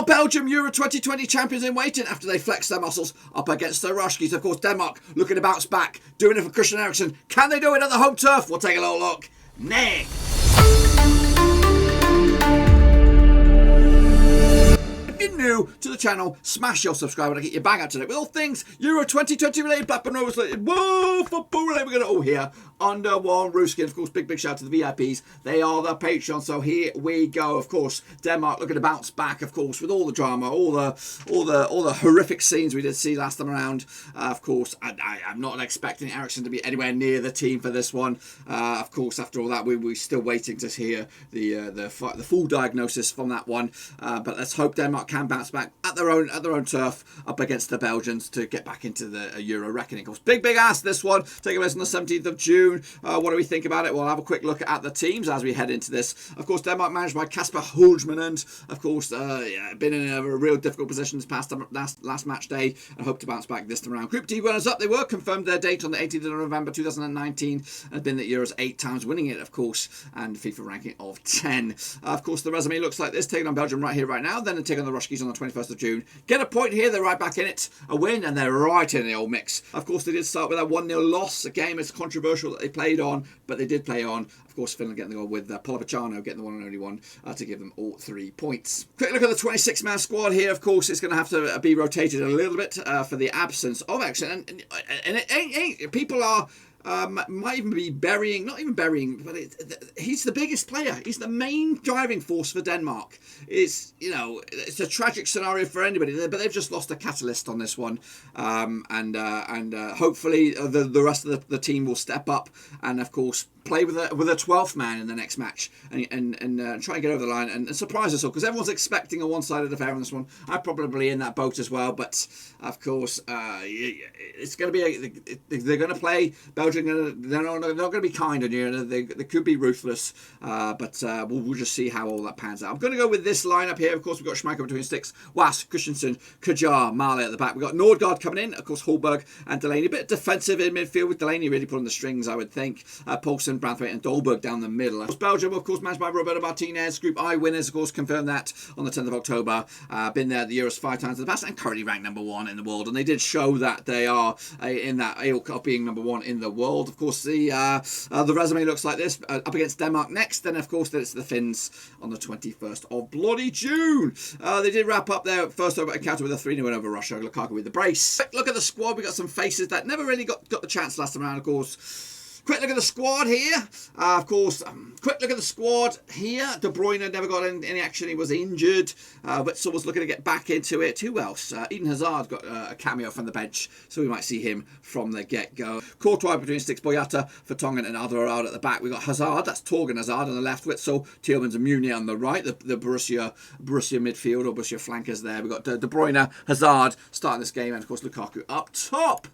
Are Belgium Euro 2020 champions in waiting after they flex their muscles up against the Ruskies? Of course, Denmark looking to bounce back, doing it for Christian Eriksen. Can they do it at the home turf? We'll take a little look. Nay. If you're new to the channel, smash your subscribe and get your bang out today with all things Euro 2020 related, Blackburn Rovers related, whoa, football related. We're going to all here under one roof skin. Of course, big shout out to the VIPs. They are the Patreon. So here we go. Of course, Denmark looking to bounce back. Of course, with all the drama, all the horrific scenes we did see last time around. Of course, I'm not expecting Eriksen to be anywhere near the team for this one. Of course, after all that, we're still waiting to hear the full diagnosis from that one. But let's hope Denmark can bounce back at their own turf up against the Belgians to get back into the Euro reckoning. Of course, big ask this one. Taking place on the 17th of June. What do we think about it? We'll have a quick look at the teams as we head into this. Of course, Denmark managed by Kasper Hulsmann, and of course, been in a real difficult position this past last match day, and hope to bounce back this time around. Group D runners up. They were confirmed their date on the 18th of November 2019, and been at Euros 8 times, winning it, of course, and FIFA ranking of 10. Of course, the resume looks like this: taking on Belgium right here, right now, then taking on the Ruskies on the 21st of June. Get a point here, they're right back in it. A win, and they're right in the old mix. Of course, they did start with that 1-0 loss. A game is controversial that they played on, but they did play on. Of course, Finland getting the goal with Polipacciano getting the one and only one to give them all 3 points. Quick look at the 26-man squad here. Of course, it's going to have to be rotated a little bit for the absence of action. And it ain't people are... might even be burying, not even burying, but he's the biggest player. He's the main driving force for Denmark. It's a tragic scenario for anybody, but they've just lost a catalyst on this one. And hopefully the rest of the team will step up and, of course, play with a 12th man in the next match and try and get over the line and surprise us all, because everyone's expecting a one-sided affair on this one. I'm probably in that boat as well, but of course it's going to be they're going to play Belgium. They're not going to be kind on you. They could be ruthless, but we'll just see how all that pans out. I'm going to go with this lineup here. Of course, we've got Schmeichel between sticks, Was, Christensen, Kajar, Marley at the back. We've got Nordgaard coming in, of course, Holberg and Delaney. A bit defensive in midfield with Delaney really pulling the strings, I would think. Poulsen, Branthwaite and Dolberg down the middle. Belgium, of course, managed by Roberto Martinez. Group I winners, of course, confirmed that on the 10th of October. Been there at the Euros 5 times in the past and currently ranked number 1 in the world. And they did show that they are in that ilk of being number 1 in the world. Of course, the resume looks like this. Up against Denmark next. Then, of course, it's the Finns on the 21st of bloody June. They did wrap up their first encounter with a 3-0 win over Russia. Lukaku with the brace. Look at the squad. We got some faces that never really got the chance last time around, of course. Quick look at the squad here. Of course, quick look at the squad here. De Bruyne never got any action. He was injured. Witzel was looking to get back into it. Who else? Eden Hazard got a cameo from the bench, so we might see him from the get-go. Courtois between sticks, Boyata, Vertonghen and Alderweireld at the back. We got Hazard, that's Torgan Hazard on the left. Witzel, Tielemans and Meunier on the right. The Borussia midfield or Borussia flankers there. We got De Bruyne, Hazard starting this game, and of course Lukaku up top.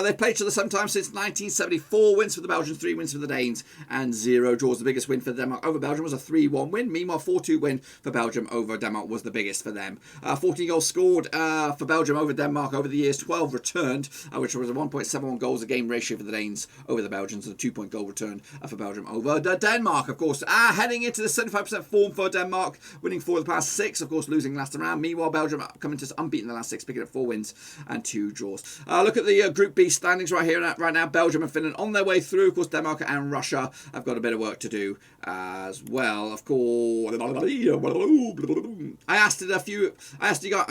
They played each other 7 times since 1974. 4 wins for the Belgians, 3 wins for the Danes, and 0 draws. The biggest win for Denmark over Belgium was a 3-1 win. Meanwhile, 4-2 win for Belgium over Denmark was the biggest for them. 14 goals scored for Belgium over Denmark over the years, 12 returned, which was a 1.71 goals a game ratio for the Danes over the Belgians, and a 2-point goal return for Belgium over Denmark. Of course, heading into the 75% form for Denmark, winning 4 of the past 6, of course, losing last round. Meanwhile, Belgium coming to unbeaten the last 6, picking up 4 wins and 2 draws. Look at the Group B standings right here, right now. Belgium and Finland on their way through. Of course, Denmark and Russia have got a bit of work to do as well. Of course, I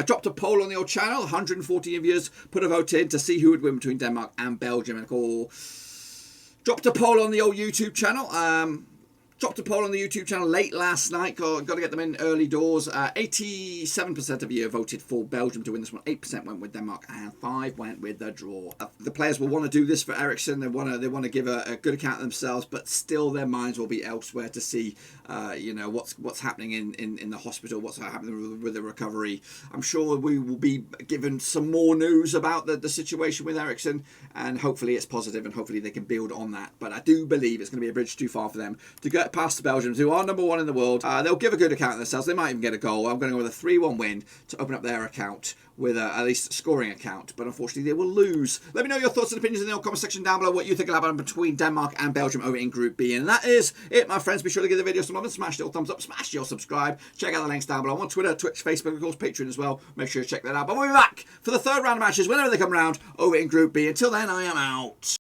dropped a poll on the old channel. 140 of you put a vote in to see who would win between Denmark and Belgium. And of course, dropped a poll on the old YouTube channel. Late last night. Got to get them in early doors. 87% of you voted for Belgium to win this one. 8% went with Denmark, and 5 went with the draw. The players will want to do this for Eriksen. They want to give a good account of themselves, but still their minds will be elsewhere to see, what's happening in the hospital, what's happening with the recovery. I'm sure we will be given some more news about the situation with Eriksen, and hopefully it's positive, and hopefully they can build on that. But I do believe it's going to be a bridge too far for them to get get past the Belgians, who are number 1 in the world. They'll give a good account of themselves. They might even get a goal. I'm going to go with a 3-1 win to open up their account with at least a scoring account, but unfortunately they will lose. Let me know your thoughts and opinions in the comment section down below, what you think will happen between Denmark and Belgium over in Group B. And that is it, my friends. Be sure to give the video some love and smash the old thumbs up, smash your subscribe. Check out the links down below. I'm on Twitter, Twitch, Facebook, of course, Patreon as well. Make sure you check that out. But we'll be back for the third round of matches whenever they come around over in Group B. Until then, I am out.